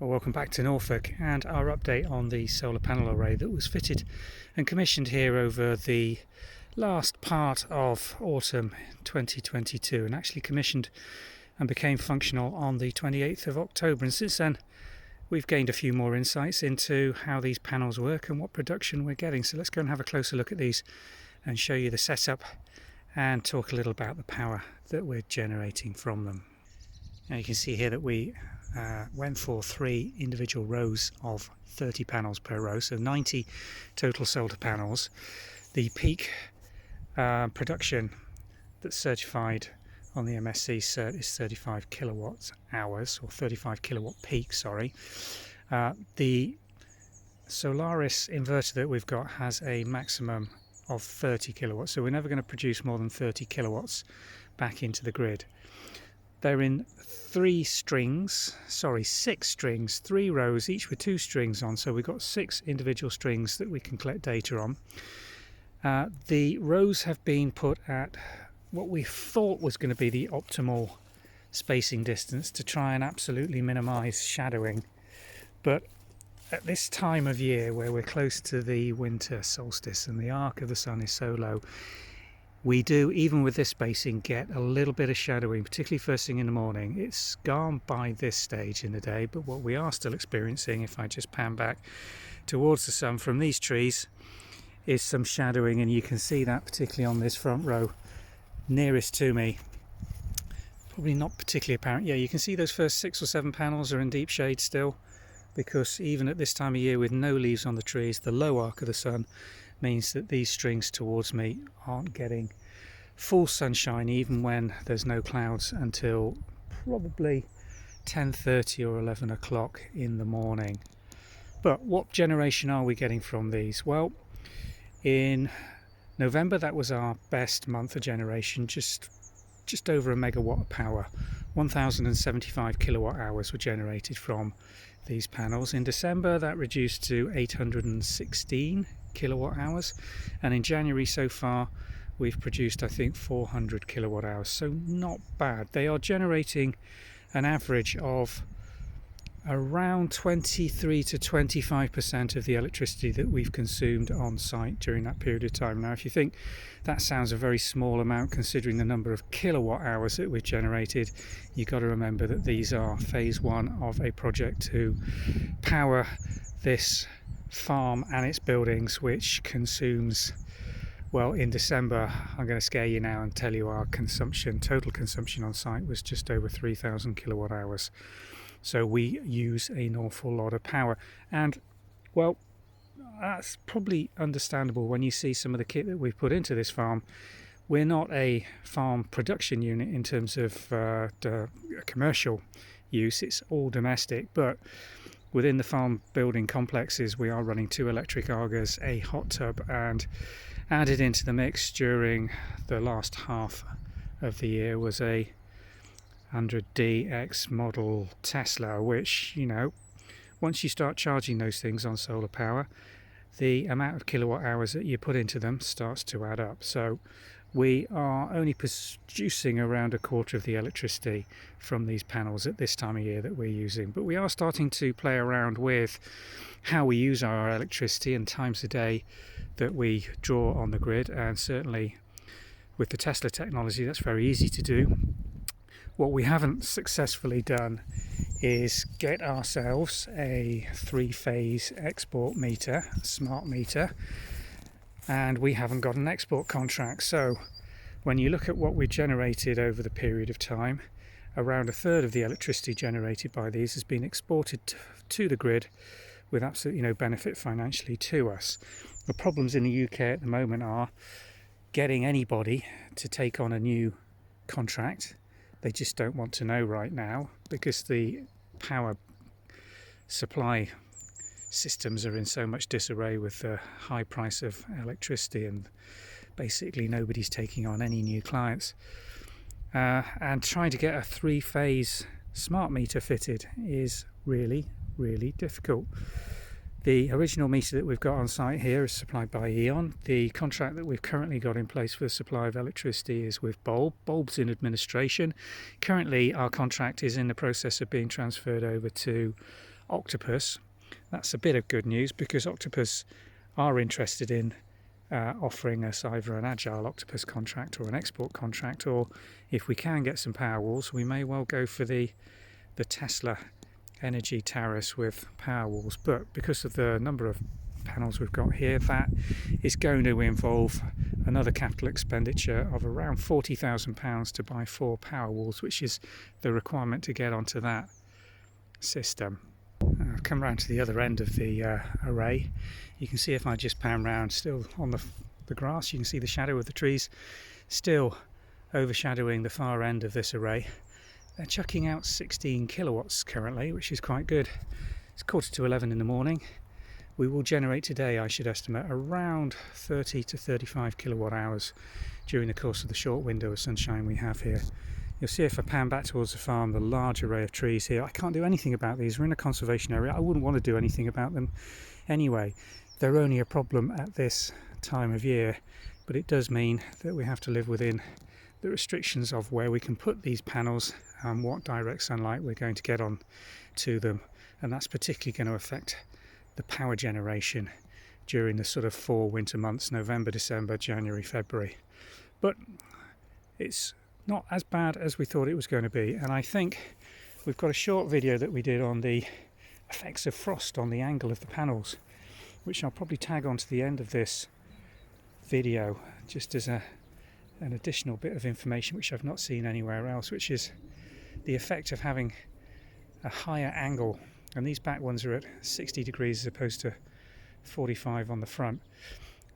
Well, welcome back to Norfolk and our update on the solar panel array that was fitted and commissioned here over the last part of autumn 2022 and actually commissioned and became functional on the 28th of October. And since then we've gained a few more insights into how these panels work and what production we're getting. So let's go and have a closer look at these and show you the setup and talk a little about the power that we're generating from them. Now you can see here that we went for 3 individual rows of 30 panels per row, so 90 total solar panels. The peak production that's certified on the MSC cert is 35 kilowatt hours, or 35 kilowatt peak, sorry. The Solaris inverter that we've got has a maximum of 30 kilowatts, so we're never going to produce more than 30 kilowatts back into the grid. They're in 6 strings, 3 rows, each with 2 strings on, so we've got 6 individual strings that we can collect data on. The rows have been put at what we thought was going to be the optimal spacing distance to try and absolutely minimize shadowing, but at this time of year where we're close to the winter solstice and the arc of the sun is so low, we do, even with this spacing, get a little bit of shadowing, particularly first thing in the morning. It's gone by this stage in the day, but what we are still experiencing, if I just pan back towards the sun from these trees, is some shadowing, and you can see that particularly on this front row nearest to me. Probably not particularly apparent. Yeah, you can see those first 6 or 7 panels are in deep shade still, because even at this time of year with no leaves on the trees, the low arc of the sun means that these strings towards me aren't getting full sunshine even when there's no clouds until probably 10:30 or 11 o'clock in the morning. But what generation are we getting from these? Well, in November that was our best month of generation, just over a megawatt of power. 1075 kilowatt hours were generated from these panels. In December that reduced to 816 kilowatt hours, and in January so far we've produced I think 400 kilowatt hours, so not bad. They are generating an average of around 23 to 25% of the electricity that we've consumed on site during that period of time. Now if you think that sounds a very small amount considering the number of kilowatt hours that we've generated, you've got to remember that these are phase 1 of a project to power this farm and its buildings, which consumes, well, in December, I'm going to scare you now and tell you our total consumption on site was just over 3,000 kilowatt hours. So we use an awful lot of power, and well, that's probably understandable when you see some of the kit that we've put into this farm. We're not a farm production unit in terms of commercial use, it's all domestic, but within the farm building complexes we are running 2 electric augers, a hot tub, and added into the mix during the last half of the year was a 100DX model Tesla, which, you know, once you start charging those things on solar power, the amount of kilowatt hours that you put into them starts to add up. So we are only producing around a quarter of the electricity from these panels at this time of year that we're using, but we are starting to play around with how we use our electricity and times of day that we draw on the grid, and certainly with the Tesla technology that's very easy to do. What we haven't successfully done is get ourselves a 3-phase export meter, smart meter, and we haven't got an export contract. So when you look at what we generated over the period of time, around a third of the electricity generated by these has been exported to the grid with absolutely no benefit financially to us. The problems in the UK at the moment are getting anybody to take on a new contract. They just don't want to know right now because the power supply systems are in so much disarray with the high price of electricity, and basically nobody's taking on any new clients. And trying to get a 3-phase smart meter fitted is really, really difficult. The original meter that we've got on site here is supplied by E.ON. The contract that we've currently got in place for the supply of electricity is with Bulb's in administration. Currently our contract is in the process of being transferred over to Octopus. That's a bit of good news, because Octopus are interested in offering us either an Agile Octopus contract or an export contract, or if we can get some Powerwalls, we may well go for the Tesla energy tariffs with Powerwalls. But because of the number of panels we've got here, that is going to involve another capital expenditure of around £40,000 to buy 4 Powerwalls, which is the requirement to get onto that system. I've come round to the other end of the array. You can see if I just pan round, still on the grass, you can see the shadow of the trees still overshadowing the far end of this array. They're chucking out 16 kilowatts currently, which is quite good. It's 11:15 in the morning. We will generate today, I should estimate, around 30 to 35 kilowatt hours during the course of the short window of sunshine we have here. You'll see if I pan back towards the farm, the large array of trees here. I can't do anything about these. We're in a conservation area. I wouldn't want to do anything about them anyway. They're only a problem at this time of year, but it does mean that we have to live within the restrictions of where we can put these panels and what direct sunlight we're going to get on to them. And that's particularly going to affect the power generation during the sort of 4 winter months, November, December, January, February. But it's not as bad as we thought it was going to be, and I think we've got a short video that we did on the effects of frost on the angle of the panels, which I'll probably tag onto the end of this video just as an additional bit of information which I've not seen anywhere else, which is the effect of having a higher angle. And these back ones are at 60 degrees as opposed to 45 on the front,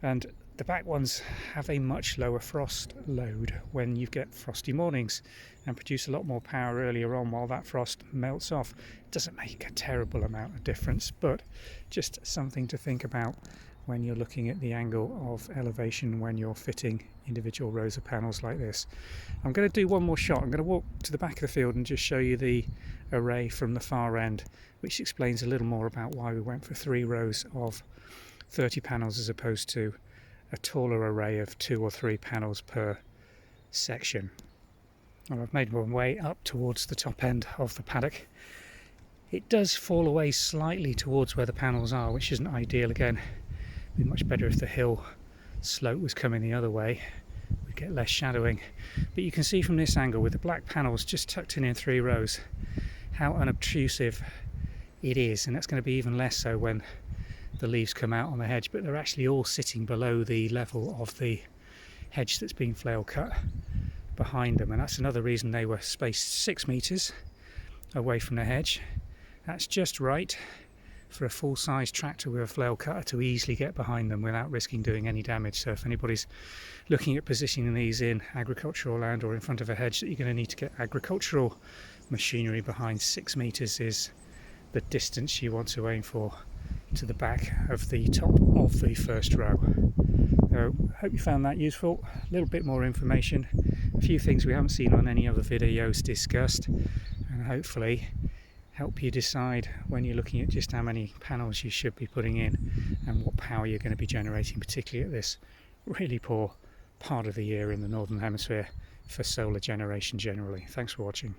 and the back ones have a much lower frost load when you get frosty mornings and produce a lot more power earlier on while that frost melts off. It doesn't make a terrible amount of difference, but just something to think about when you're looking at the angle of elevation when you're fitting individual rows of panels like this. I'm going to do one more shot. I'm going to walk to the back of the field and just show you the array from the far end, which explains a little more about why we went for 3 rows of 30 panels as opposed to a taller array of 2 or 3 panels per section. Well, I've made my way up towards the top end of the paddock. It does fall away slightly towards where the panels are, which isn't ideal. Again, it'd be much better if the hill slope was coming the other way. We'd get less shadowing. But you can see from this angle, with the black panels just tucked in 3 rows, how unobtrusive it is, and that's going to be even less so when the leaves come out on the hedge, but they're actually all sitting below the level of the hedge that's been flail cut behind them, and that's another reason they were spaced 6 metres away from the hedge. That's just right for a full-size tractor with a flail cutter to easily get behind them without risking doing any damage. So if anybody's looking at positioning these in agricultural land or in front of a hedge that you're going to need to get agricultural machinery behind, 6 metres is the distance you want to aim for to the back of the top of the first row. So I hope you found that useful. A little bit more information, a few things we haven't seen on any other videos discussed, and hopefully help you decide when you're looking at just how many panels you should be putting in and what power you're going to be generating, particularly at this really poor part of the year in the Northern Hemisphere for solar generation generally. Thanks for watching.